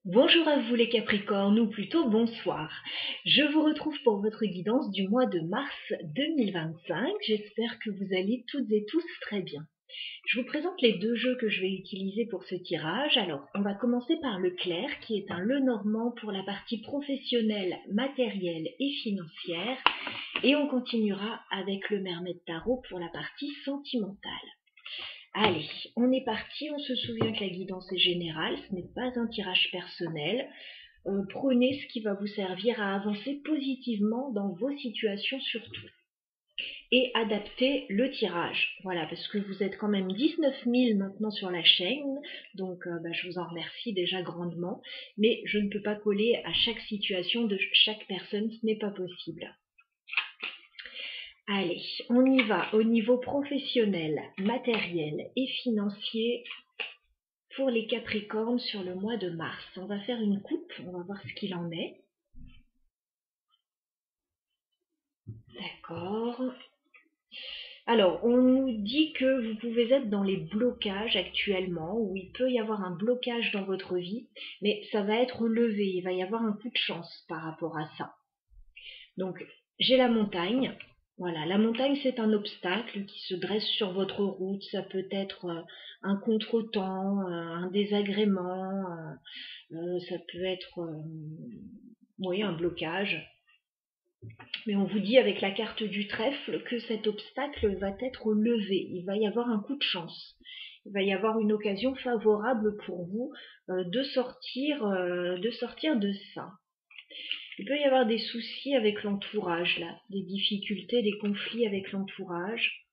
Bonjour à vous les Capricornes, ou plutôt bonsoir. Je vous retrouve pour votre guidance du mois de mars 2025. J'espère que vous allez toutes et tous très bien. Je vous présente les deux jeux que je vais utiliser pour ce tirage. Alors, on va commencer par le clair, qui est un Lenormand pour la partie professionnelle, matérielle et financière. Et on continuera avec le Mermaid Tarot pour la partie sentimentale. Allez, on est parti, on se souvient que la guidance est générale, ce n'est pas un tirage personnel. Prenez ce qui va vous servir à avancer positivement dans vos situations surtout. Et adaptez le tirage. Voilà, parce que vous êtes quand même 19 000 maintenant sur la chaîne, donc je vous en remercie déjà grandement, mais je ne peux pas coller à chaque situation de chaque personne, ce n'est pas possible. Allez, on y va au niveau professionnel, matériel et financier pour les Capricornes sur le mois de mars. On va faire une coupe, on va voir ce qu'il en est. D'accord. Alors, on nous dit que vous pouvez être dans les blocages actuellement, ou il peut y avoir un blocage dans votre vie, mais ça va être levé, il va y avoir un coup de chance par rapport à ça. Donc, j'ai la montagne. Voilà, la montagne, c'est un obstacle qui se dresse sur votre route. Ça peut être un contretemps, un désagrément, ça peut être oui, un blocage. Mais on vous dit avec la carte du trèfle que cet obstacle va être levé. Il va y avoir un coup de chance. Il va y avoir une occasion favorable pour vous de sortir de ça. Il peut y avoir des soucis avec l'entourage, là, des difficultés, des conflits avec l'entourage.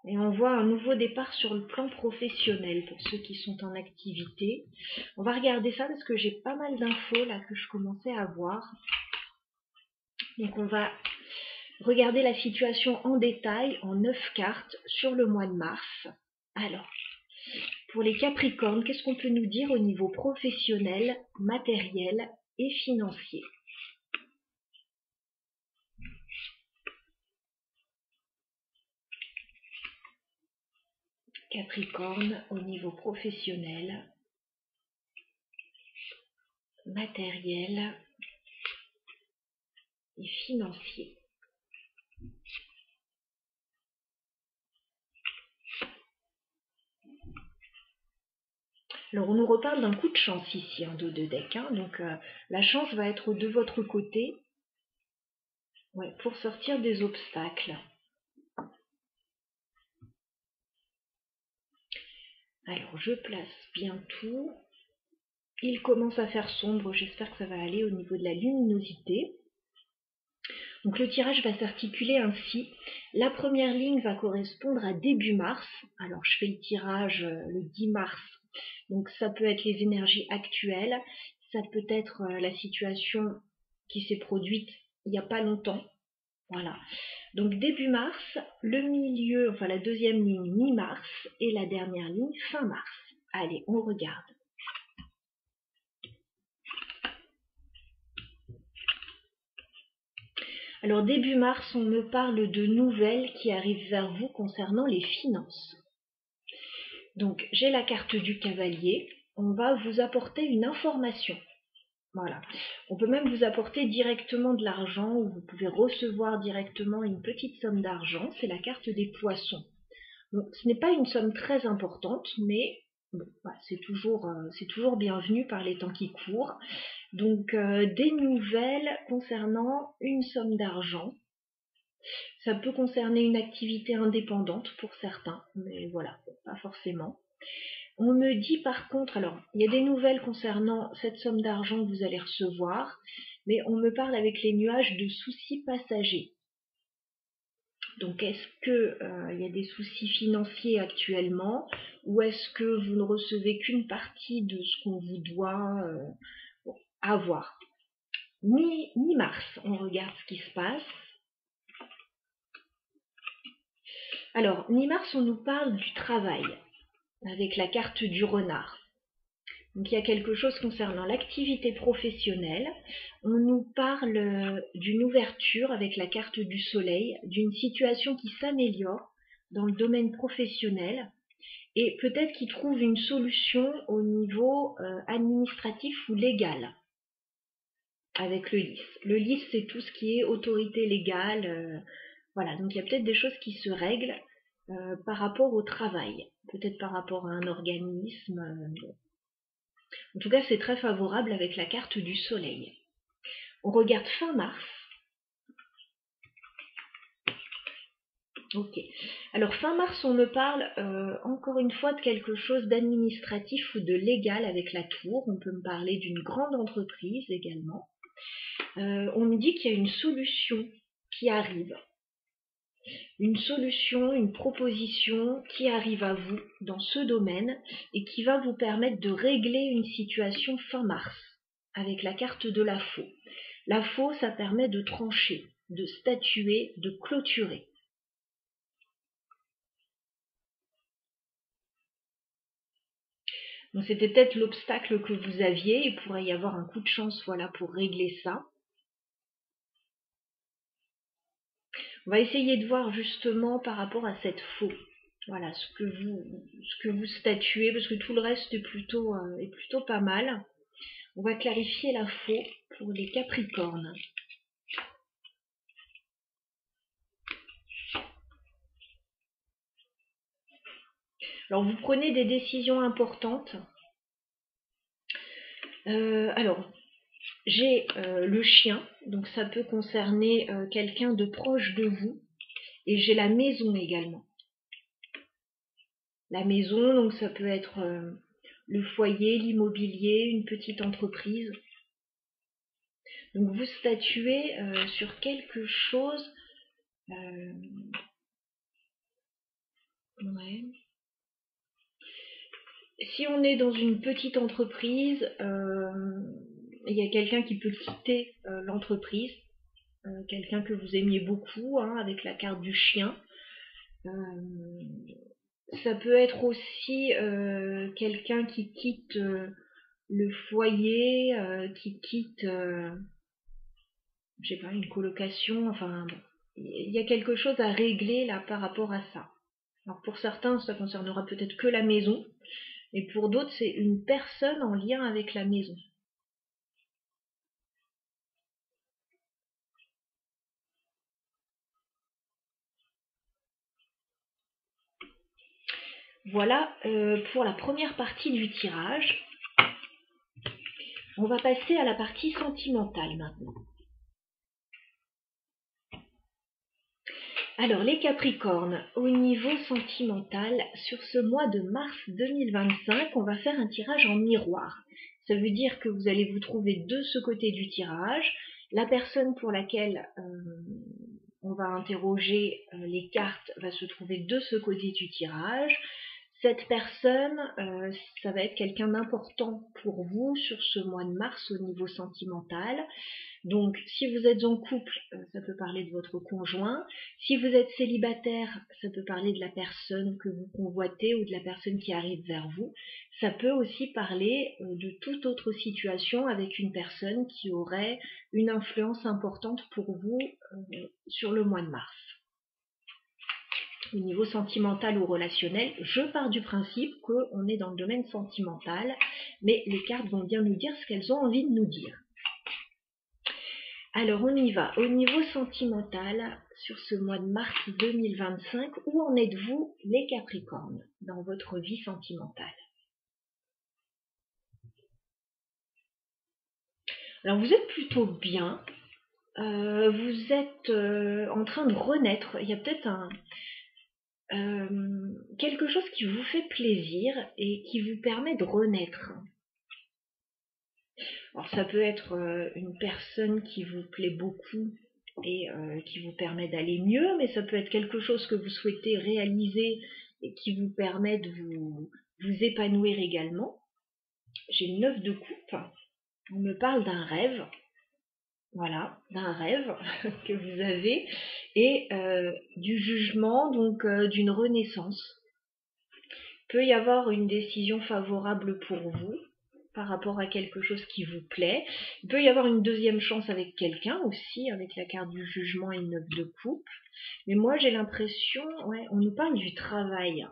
Et on voit un nouveau départ sur le plan professionnel pour ceux qui sont en activité. On va regarder ça parce que j'ai pas mal d'infos là que je commençais à voir. Donc on va regarder la situation en détail en 9 cartes sur le mois de mars. Alors, pour les Capricornes, qu'est-ce qu'on peut nous dire au niveau professionnel, matériel et financier ? Capricorne au niveau professionnel, matériel et financier. Alors on nous reparle d'un coup de chance ici, en dos de deck, hein, donc la chance va être de votre côté, ouais, pour sortir des obstacles. Alors je place bien tout. Il commence à faire sombre, j'espère que ça va aller au niveau de la luminosité. Donc le tirage va s'articuler ainsi. La première ligne va correspondre à début mars. Alors je fais le tirage le 10 mars. Donc ça peut être les énergies actuelles, ça peut être la situation qui s'est produite il n'y a pas longtemps. Voilà. Donc début mars, le milieu, enfin la deuxième ligne mi-mars et la dernière ligne fin mars. Allez, on regarde. Alors début mars, on me parle de nouvelles qui arrivent vers vous concernant les finances. Donc j'ai la carte du cavalier, on va vous apporter une information. Voilà. On peut même vous apporter directement de l'argent ou vous pouvez recevoir directement une petite somme d'argent, c'est la carte des poissons. Donc ce n'est pas une somme très importante, mais bon, voilà, c'est toujours bienvenu par les temps qui courent. Donc des nouvelles concernant une somme d'argent. Ça peut concerner une activité indépendante pour certains, mais voilà, pas forcément. On me dit par contre, alors il y a des nouvelles concernant cette somme d'argent que vous allez recevoir, mais on me parle avec les nuages de soucis passagers. Donc est-ce que il y a des soucis financiers actuellement, ou est-ce que vous ne recevez qu'une partie de ce qu'on vous doit avoir? Mi-mars, on regarde ce qui se passe. Alors, mi-mars, on nous parle du travail, avec la carte du renard. Donc il y a quelque chose concernant l'activité professionnelle. On nous parle d'une ouverture avec la carte du soleil, d'une situation qui s'améliore dans le domaine professionnel. et peut-être qu'il trouve une solution au niveau administratif ou légal avec le lys. Le lys, c'est tout ce qui est autorité légale. Voilà, donc il y a peut-être des choses qui se règlent par rapport au travail, peut-être par rapport à un organisme. En tout cas, c'est très favorable avec la carte du soleil. On regarde fin mars. Ok. Alors fin mars, on me parle encore une fois de quelque chose d'administratif ou de légal avec la tour. On peut me parler d'une grande entreprise également. On me dit qu'il y a une solution qui arrive. Une solution, une proposition qui arrive à vous dans ce domaine et qui va vous permettre de régler une situation fin mars avec la carte de la faux. La faux, ça permet de trancher, de statuer, de clôturer. Donc c'était peut-être l'obstacle que vous aviez, il pourrait y avoir un coup de chance voilà, pour régler ça. On va essayer de voir justement par rapport à cette faux, voilà, ce que vous statuez, parce que tout le reste est plutôt pas mal. On va clarifier la faux pour les Capricornes. Alors vous prenez des décisions importantes. Alors, j'ai le chien, donc ça peut concerner quelqu'un de proche de vous. Et j'ai la maison également. La maison, donc ça peut être le foyer, l'immobilier, une petite entreprise. Donc vous statuez sur quelque chose. Ouais. Si on est dans une petite entreprise, il y a quelqu'un qui peut quitter l'entreprise, quelqu'un que vous aimiez beaucoup, hein, avec la carte du chien. Ça peut être aussi quelqu'un qui quitte le foyer, qui quitte, je sais pas, une colocation, enfin, bon. Il y a quelque chose à régler là par rapport à ça. Alors pour certains, ça concernera peut-être que la maison, et pour d'autres, c'est une personne en lien avec la maison. Voilà pour la première partie du tirage. On va passer à la partie sentimentale maintenant. Alors les Capricornes, au niveau sentimental, sur ce mois de mars 2025, on va faire un tirage en miroir. Ça veut dire que vous allez vous trouver de ce côté du tirage. La personne pour laquelle on va interroger les cartes va se trouver de ce côté du tirage. Cette personne, ça va être quelqu'un d'important pour vous sur ce mois de mars au niveau sentimental. Donc, si vous êtes en couple, ça peut parler de votre conjoint. Si vous êtes célibataire, ça peut parler de la personne que vous convoitez ou de la personne qui arrive vers vous. Ça peut aussi parler de toute autre situation avec une personne qui aurait une influence importante pour vous sur le mois de mars. Au niveau sentimental ou relationnel, je pars du principe qu'on est dans le domaine sentimental, mais les cartes vont bien nous dire ce qu'elles ont envie de nous dire. Alors on y va. Au niveau sentimental, sur ce mois de mars 2025, où en êtes-vous les Capricornes dans votre vie sentimentale? Alors vous êtes plutôt bien, vous êtes en train de renaître, il y a peut-être quelque chose qui vous fait plaisir et qui vous permet de renaître. Alors ça peut être une personne qui vous plaît beaucoup et qui vous permet d'aller mieux, mais ça peut être quelque chose que vous souhaitez réaliser et qui vous permet de vous épanouir également. J'ai une 9 de coupe, on me parle d'un rêve, voilà, d'un rêve que vous avez, et du jugement, donc d'une renaissance. Il peut y avoir une décision favorable pour vous, par rapport à quelque chose qui vous plaît. Il peut y avoir une deuxième chance avec quelqu'un aussi, avec la carte du jugement et une 9 de coupe. Mais moi, j'ai l'impression, ouais, on nous parle du travail.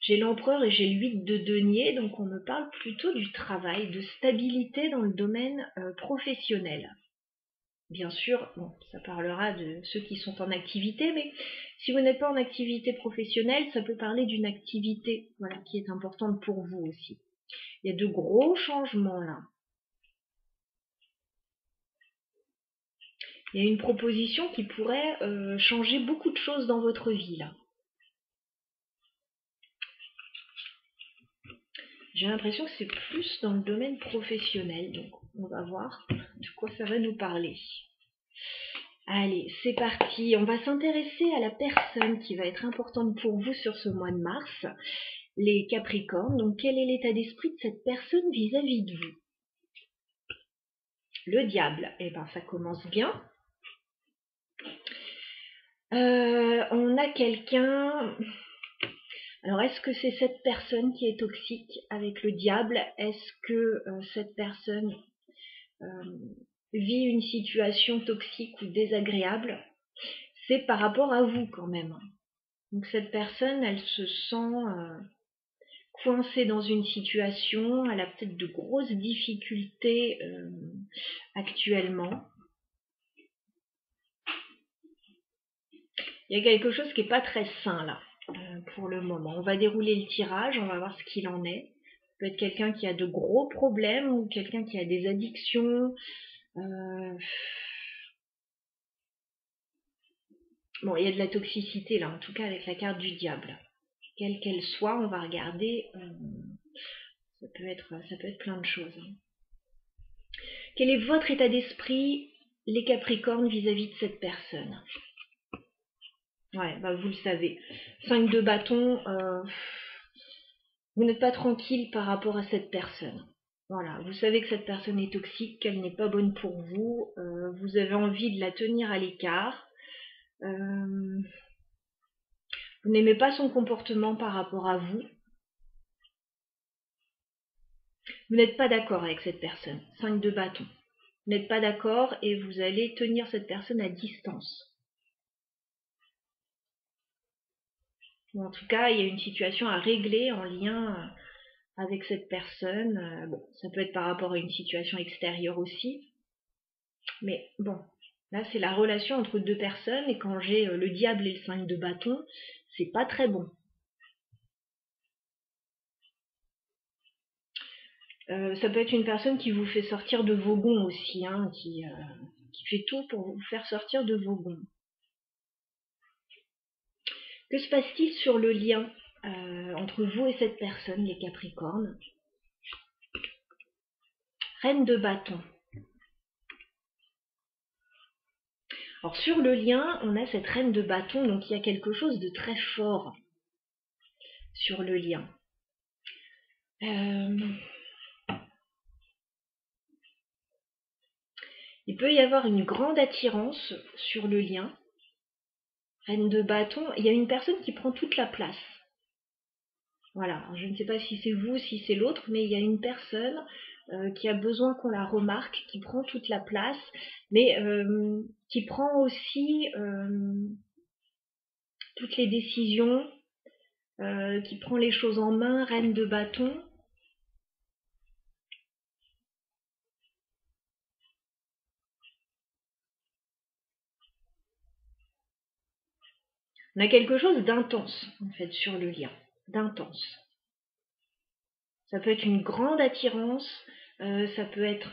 J'ai l'empereur et j'ai l'8 de denier, donc on me parle plutôt du travail, de stabilité dans le domaine professionnel. Bien sûr, bon, ça parlera de ceux qui sont en activité, mais si vous n'êtes pas en activité professionnelle, ça peut parler d'une activité, voilà, qui est importante pour vous aussi. Il y a de gros changements là. Il y a une proposition qui pourrait changer beaucoup de choses dans votre vie là. J'ai l'impression que c'est plus dans le domaine professionnel, donc on va voir de quoi ça va nous parler. Allez, c'est parti. On va s'intéresser à la personne qui va être importante pour vous sur ce mois de mars, les Capricornes. Donc, quel est l'état d'esprit de cette personne vis-à-vis de vous? Le diable, eh ben, ça commence bien. On a quelqu'un... Alors, est-ce que c'est cette personne qui est toxique avec le diable? Est-ce que cette personne vit une situation toxique ou désagréable? C'est par rapport à vous quand même. Donc cette personne, elle se sent coincée dans une situation, elle a peut-être de grosses difficultés actuellement. Il y a quelque chose qui n'est pas très sain là, pour le moment. On va dérouler le tirage, on va voir ce qu'il en est. Ça peut être quelqu'un qui a de gros problèmes ou quelqu'un qui a des addictions. Bon, il y a de la toxicité là, en tout cas avec la carte du diable. Quelle qu'elle soit, on va regarder. Ça peut être plein de choses. Quel est votre état d'esprit, les Capricornes, vis-à-vis de cette personne? Ouais, bah vous le savez. 5 de bâton, vous n'êtes pas tranquille par rapport à cette personne. Voilà, vous savez que cette personne est toxique, qu'elle n'est pas bonne pour vous. Vous avez envie de la tenir à l'écart. Vous n'aimez pas son comportement par rapport à vous. Vous n'êtes pas d'accord avec cette personne. 5 de bâton. Vous n'êtes pas d'accord et vous allez tenir cette personne à distance. Ou en tout cas, il y a une situation à régler en lien avec cette personne. Bon, ça peut être par rapport à une situation extérieure aussi. Mais bon, là c'est la relation entre deux personnes et quand j'ai le diable et le 5 de bâton, c'est pas très bon. Ça peut être une personne qui vous fait sortir de vos gonds aussi, hein, qui fait tout pour vous faire sortir de vos gonds. Que se passe-t-il sur le lien entre vous et cette personne, les Capricornes? Reine de bâton. Alors sur le lien, on a cette reine de bâton, donc il y a quelque chose de très fort sur le lien. Il peut y avoir une grande attirance sur le lien. Reine de bâton, il y a une personne qui prend toute la place. Voilà, alors je ne sais pas si c'est vous, si c'est l'autre, mais il y a une personne qui a besoin qu'on la remarque, qui prend toute la place, mais qui prend aussi toutes les décisions, qui prend les choses en main, reine de bâton. On a quelque chose d'intense, en fait, sur le lien. D'intense. Ça peut être une grande attirance, ça peut être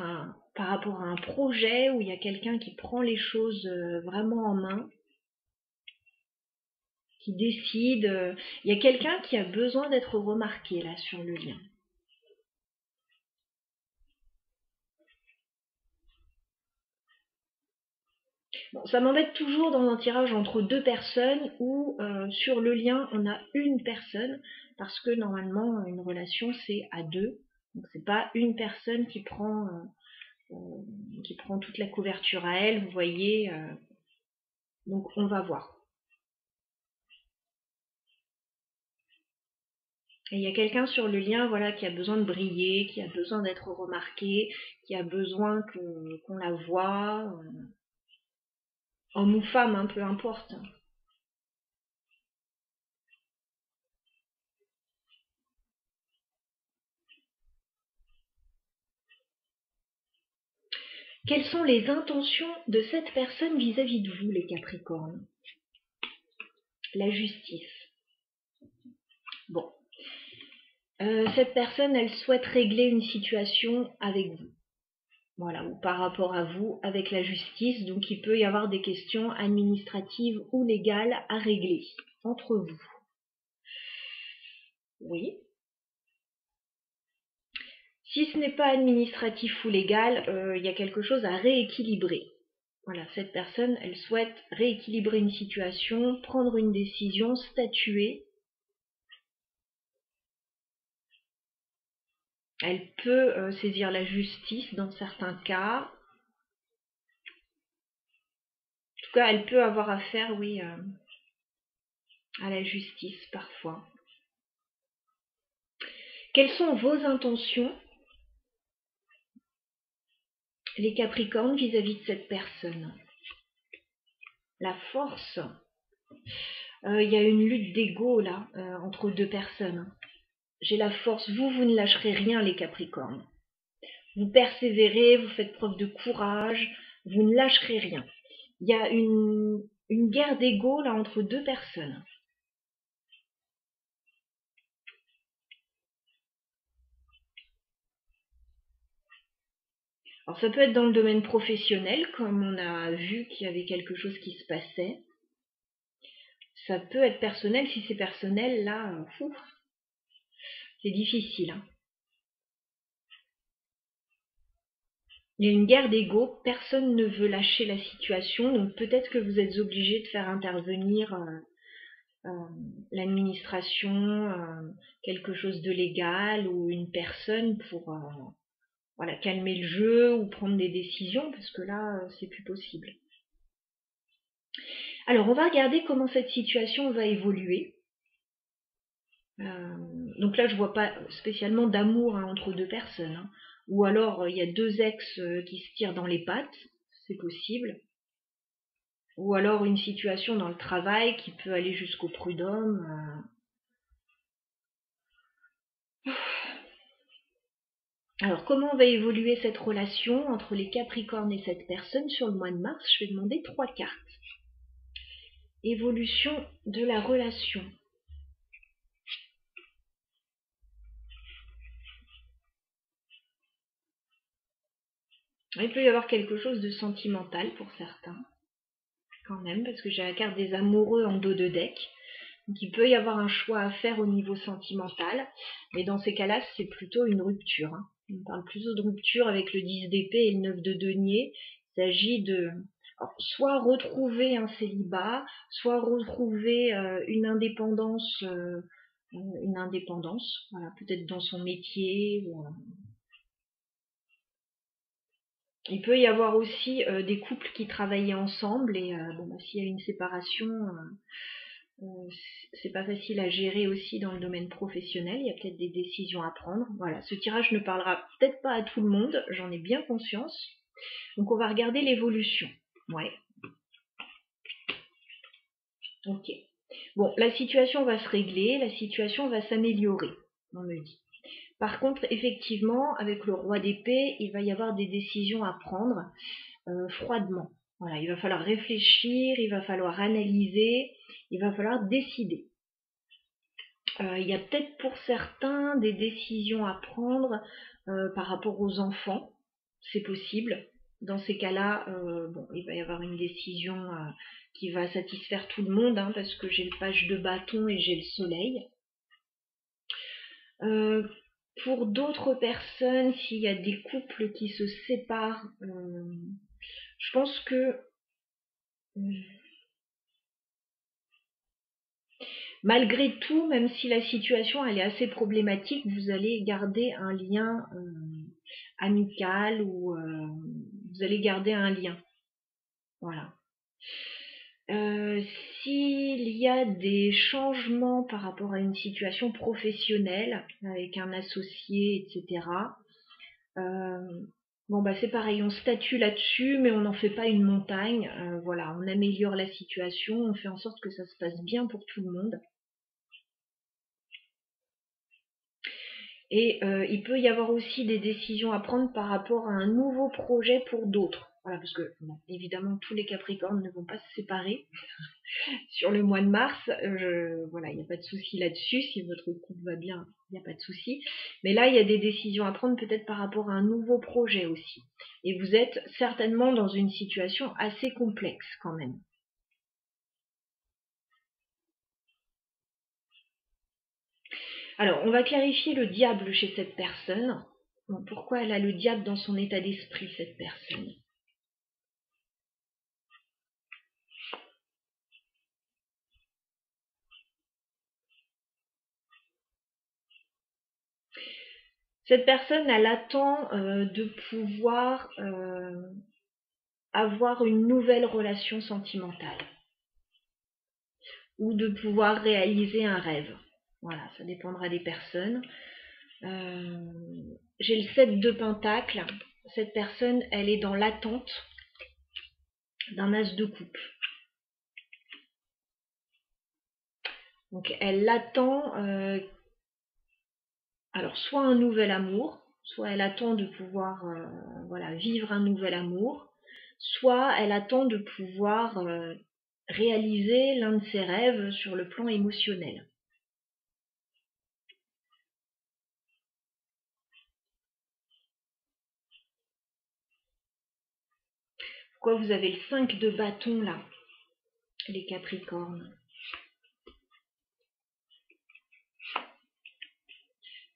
par rapport à un projet où il y a quelqu'un qui prend les choses vraiment en main, qui décide. Il y a quelqu'un qui a besoin d'être remarqué là sur le lien. Bon, ça m'embête toujours dans un tirage entre deux personnes où sur le lien on a une personne, parce que normalement une relation c'est à deux, donc c'est pas une personne qui prend toute la couverture à elle, vous voyez. Donc on va voir. Et il y a quelqu'un sur le lien, voilà, qui a besoin de briller, qui a besoin d'être remarqué, qui a besoin qu'on la voie, homme ou femme, hein, peu importe. Quelles sont les intentions de cette personne vis-à-vis de vous, les Capricornes? La justice. Bon. Cette personne, elle souhaite régler une situation avec vous. Voilà, ou par rapport à vous, avec la justice. Donc, il peut y avoir des questions administratives ou légales à régler entre vous. Oui. Si ce n'est pas administratif ou légal, il y a quelque chose à rééquilibrer. Voilà, cette personne, elle souhaite rééquilibrer une situation, prendre une décision, statuer. Elle peut saisir la justice dans certains cas. En tout cas, elle peut avoir affaire, oui, à la justice parfois. Quelles sont vos intentions, les Capricornes, vis-à-vis de cette personne? La force. Il y a une lutte d'ego là, entre deux personnes. J'ai la force, vous ne lâcherez rien, les Capricornes. Vous persévérez, vous faites preuve de courage, vous ne lâcherez rien. Il y a une guerre d'ego là entre deux personnes. Alors ça peut être dans le domaine professionnel, comme on a vu qu'il y avait quelque chose qui se passait. Ça peut être personnel, si c'est personnel, là, c'est difficile. Hein. Il y a une guerre d'ego, personne ne veut lâcher la situation, donc peut-être que vous êtes obligé de faire intervenir l'administration, quelque chose de légal ou une personne pour voilà, calmer le jeu ou prendre des décisions, parce que là, c'est plus possible. Alors, on va regarder comment cette situation va évoluer. Donc là, je vois pas spécialement d'amour entre deux personnes. Hein. Ou alors, il y a deux ex qui se tirent dans les pattes, c'est possible. Ou alors une situation dans le travail qui peut aller jusqu'au prud'homme. Alors, comment va évoluer cette relation entre les Capricornes et cette personne sur le mois de mars? Je vais demander 3 cartes. Évolution de la relation. Il peut y avoir quelque chose de sentimental pour certains, quand même, parce que j'ai la carte des amoureux en dos de deck. Donc il peut y avoir un choix à faire au niveau sentimental, mais dans ces cas-là, c'est plutôt une rupture. Hein. On parle plutôt de rupture avec le 10 d'épée et le 9 de denier. Il s'agit de soit retrouver un célibat, soit retrouver une indépendance, voilà, peut-être dans son métier. Il peut y avoir aussi des couples qui travaillaient ensemble et s'il y a une séparation, c'est pas facile à gérer aussi dans le domaine professionnel, il y a peut-être des décisions à prendre. Voilà, ce tirage ne parlera peut-être pas à tout le monde, j'en ai bien conscience. Donc on va regarder l'évolution. Ouais. Ok. Bon, la situation va se régler, la situation va s'améliorer, on me dit. Par contre, effectivement, avec le roi d'épée, il va y avoir des décisions à prendre froidement. Voilà, il va falloir réfléchir, il va falloir analyser, il va falloir décider. Il y a peut-être pour certains des décisions à prendre par rapport aux enfants, c'est possible. Dans ces cas-là, il va y avoir une décision qui va satisfaire tout le monde, hein, parce que j'ai le page de bâton et j'ai le soleil. Pour d'autres personnes, s'il y a des couples qui se séparent, je pense que malgré tout, même si la situation elle est assez problématique, vous allez garder un lien amical ou vous allez garder un lien. Voilà. S'il y a des changements par rapport à une situation professionnelle avec un associé, etc., c'est pareil, on statue là-dessus, mais on n'en fait pas une montagne. Voilà, on améliore la situation, on fait en sorte que ça se passe bien pour tout le monde. Et il peut y avoir aussi des décisions à prendre par rapport à un nouveau projet pour d'autres. Voilà, parce que bon, évidemment tous les Capricornes ne vont pas se séparer sur le mois de mars. Voilà, il n'y a pas de souci là-dessus. Si votre couple va bien, il n'y a pas de souci. Mais là, il y a des décisions à prendre peut-être par rapport à un nouveau projet aussi. Et vous êtes certainement dans une situation assez complexe quand même. Alors, on va clarifier le diable chez cette personne. Bon, pourquoi elle a le diable dans son état d'esprit, cette personne? Cette personne, elle attend de pouvoir avoir une nouvelle relation sentimentale ou de pouvoir réaliser un rêve. Voilà, ça dépendra des personnes. J'ai le 7 de Pentacle. Cette personne, elle est dans l'attente d'un as de coupe. Donc elle attend alors soit un nouvel amour, soit elle attend de pouvoir voilà, vivre un nouvel amour, soit elle attend de pouvoir réaliser l'un de ses rêves sur le plan émotionnel. Pourquoi vous avez le 5 de bâton là, les Capricornes?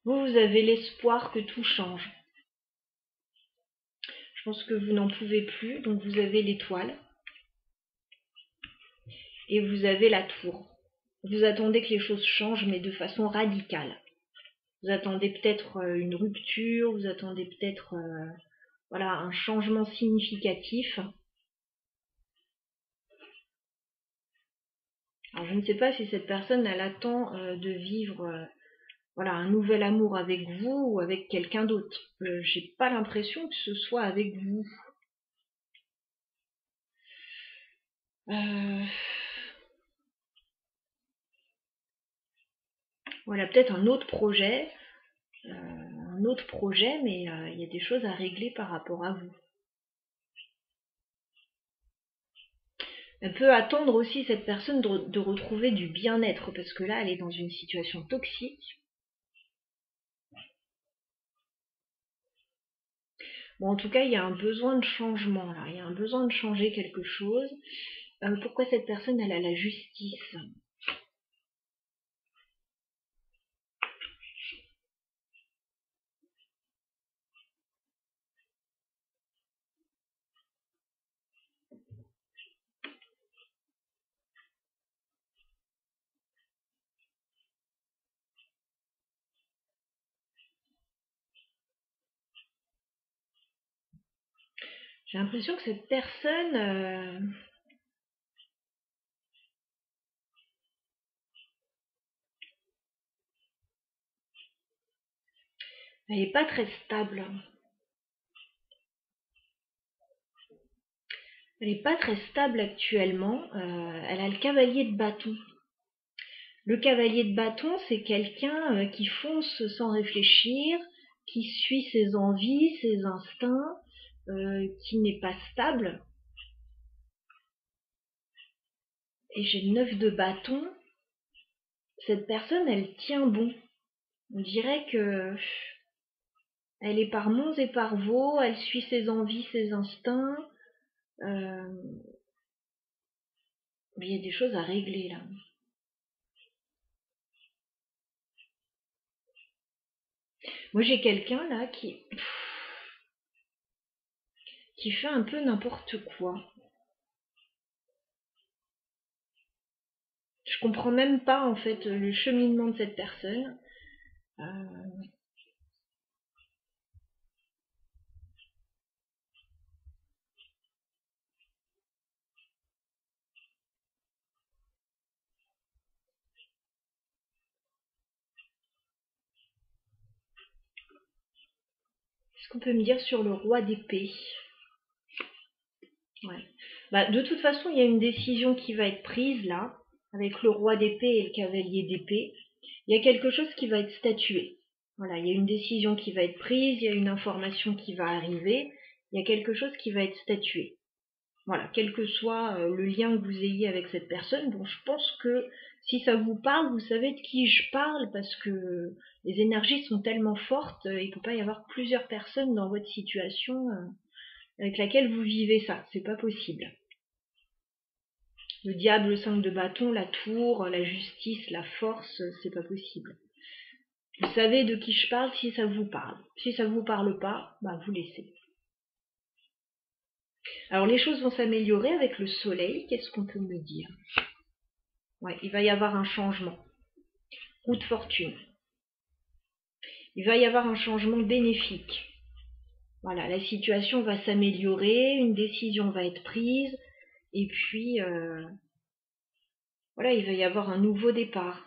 Vous avez l'espoir que tout change. Je pense que vous n'en pouvez plus, donc vous avez l'étoile. Et vous avez la tour. Vous attendez que les choses changent, mais de façon radicale. Vous attendez peut-être une rupture, vous attendez peut-être voilà, un changement significatif. Alors je ne sais pas si cette personne elle attend de vivre voilà, un nouvel amour avec vous ou avec quelqu'un d'autre. J'ai pas l'impression que ce soit avec vous. Voilà, peut-être un autre projet, mais il y a des choses à régler par rapport à vous. Elle peut attendre aussi cette personne de retrouver du bien-être, parce que là, elle est dans une situation toxique. Bon, en tout cas, il y a un besoin de changement, là. Il y a un besoin de changer quelque chose. Pourquoi cette personne, elle a la justice? J'ai l'impression que cette personne... elle n'est pas très stable. Elle n'est pas très stable actuellement. Elle a le cavalier de bâton. Le cavalier de bâton, c'est quelqu'un qui fonce sans réfléchir, qui suit ses envies, ses instincts, qui n'est pas stable. Et j'ai le 9 de bâton. Cette personne, elle tient bon. On dirait que elle est par monts et par vaux, elle suit ses envies, ses instincts. Mais il y a des choses à régler là. Moi j'ai quelqu'un là qui fait un peu n'importe quoi. Je comprends même pas en fait le cheminement de cette personne. Qu'est-ce qu'on peut me dire sur le roi d'épée? Ouais. Bah, de toute façon, il y a une décision qui va être prise là, avec le roi d'épée et le cavalier d'épée. Il y a quelque chose qui va être statué. Voilà, il y a une décision qui va être prise, il y a une information qui va arriver, il y a quelque chose qui va être statué. Voilà, quel que soit le lien que vous ayez avec cette personne, bon, je pense que si ça vous parle, vous savez de qui je parle parce que les énergies sont tellement fortes, il ne peut pas y avoir plusieurs personnes dans votre situation avec laquelle vous vivez ça, c'est pas possible. Le diable, le 5 de bâton, la tour, la justice, la force, c'est pas possible. Vous savez de qui je parle si ça vous parle. Si ça vous parle pas, bah vous laissez. Alors les choses vont s'améliorer avec le soleil, qu'est-ce qu'on peut me dire? Ouais, il va y avoir un changement. Roue de fortune. Il va y avoir un changement bénéfique. Voilà, la situation va s'améliorer, une décision va être prise, et puis voilà, il va y avoir un nouveau départ.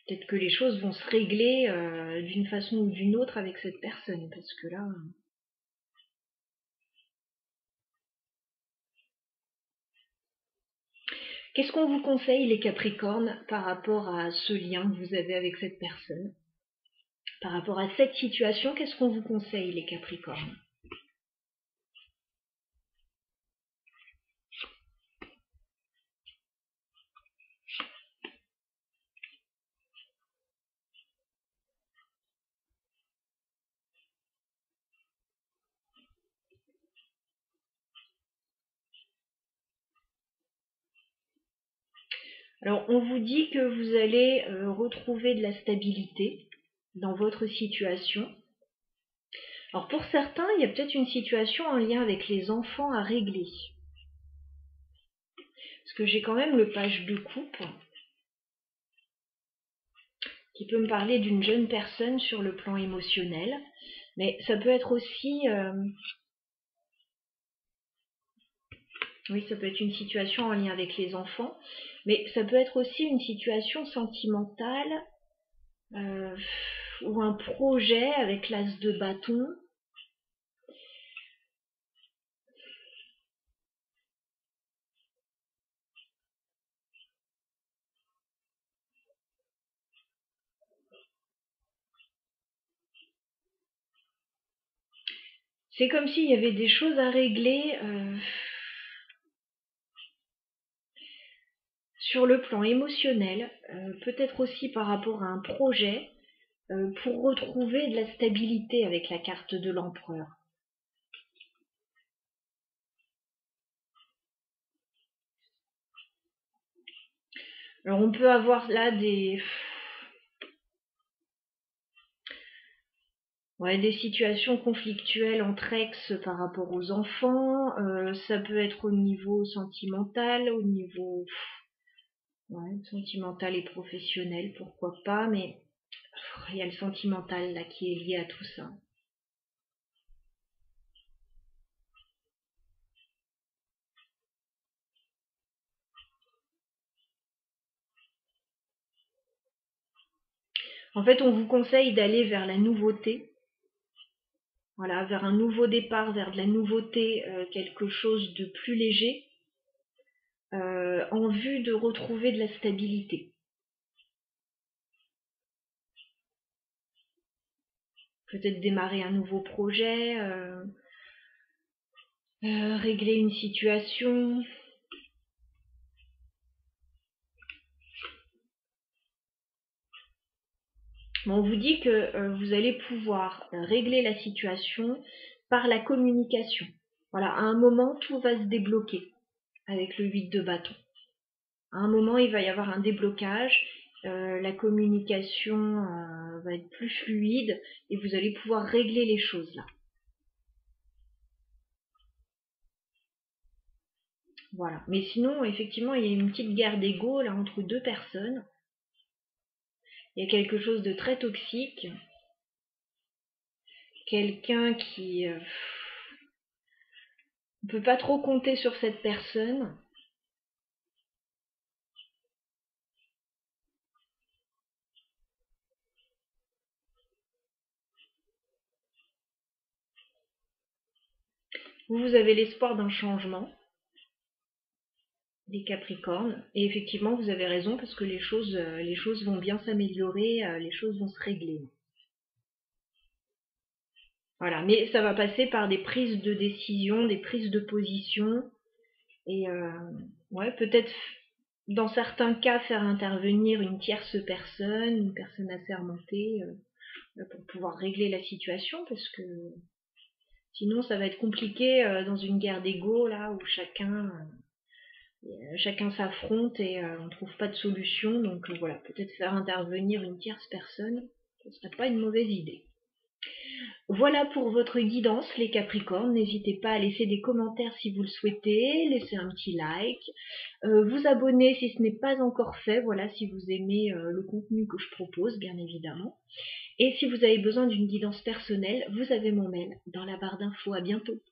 Peut-être que les choses vont se régler d'une façon ou d'une autre avec cette personne, parce que là... Qu'est-ce qu'on vous conseille, les Capricornes, par rapport à ce lien que vous avez avec cette personne? Par rapport à cette situation, qu'est-ce qu'on vous conseille, les Capricornes? Alors, on vous dit que vous allez retrouver de la stabilité dans votre situation. Alors, pour certains, il y a peut-être une situation en lien avec les enfants à régler. Parce que j'ai quand même le page de coupe qui peut me parler d'une jeune personne sur le plan émotionnel. Mais ça peut être aussi... oui, ça peut être une situation en lien avec les enfants, mais ça peut être aussi une situation sentimentale ou un projet avec l'as de bâton. C'est comme s'il y avait des choses à régler sur le plan émotionnel, peut-être aussi par rapport à un projet, pour retrouver de la stabilité avec la carte de l'empereur. Alors on peut avoir là des situations conflictuelles entre ex par rapport aux enfants, ça peut être au niveau sentimental, au niveau sentimental et professionnel, pourquoi pas, mais il y a le sentimental là qui est lié à tout ça. En fait, on vous conseille d'aller vers la nouveauté, voilà, vers un nouveau départ, vers de la nouveauté, quelque chose de plus léger, en vue de retrouver de la stabilité. Peut-être démarrer un nouveau projet, régler une situation. On vous dit que vous allez pouvoir régler la situation par la communication. Voilà, à un moment, tout va se débloquer avec le 8 de bâton. À un moment, il va y avoir un déblocage, la communication va être plus fluide et vous allez pouvoir régler les choses là. Voilà. Mais sinon, effectivement, il y a une petite guerre d'ego là entre deux personnes. Il y a quelque chose de très toxique. Quelqu'un qui ne peut pas trop compter sur cette personne. Vous avez l'espoir d'un changement. les Capricornes. Et effectivement, vous avez raison, parce que les choses vont bien s'améliorer, les choses vont se régler. Voilà, mais ça va passer par des prises de décision, des prises de position, et ouais, peut-être dans certains cas faire intervenir une tierce personne, une personne assermentée, pour pouvoir régler la situation, parce que sinon ça va être compliqué dans une guerre d'ego là où chacun s'affronte et on trouve pas de solution. Donc voilà, peut-être faire intervenir une tierce personne, ce serait pas une mauvaise idée. Voilà pour votre guidance, les Capricornes. N'hésitez pas à laisser des commentaires si vous le souhaitez, laisser un petit like, vous abonner si ce n'est pas encore fait, voilà, si vous aimez le contenu que je propose, bien évidemment. Et si vous avez besoin d'une guidance personnelle, vous avez mon mail dans la barre d'infos. À bientôt.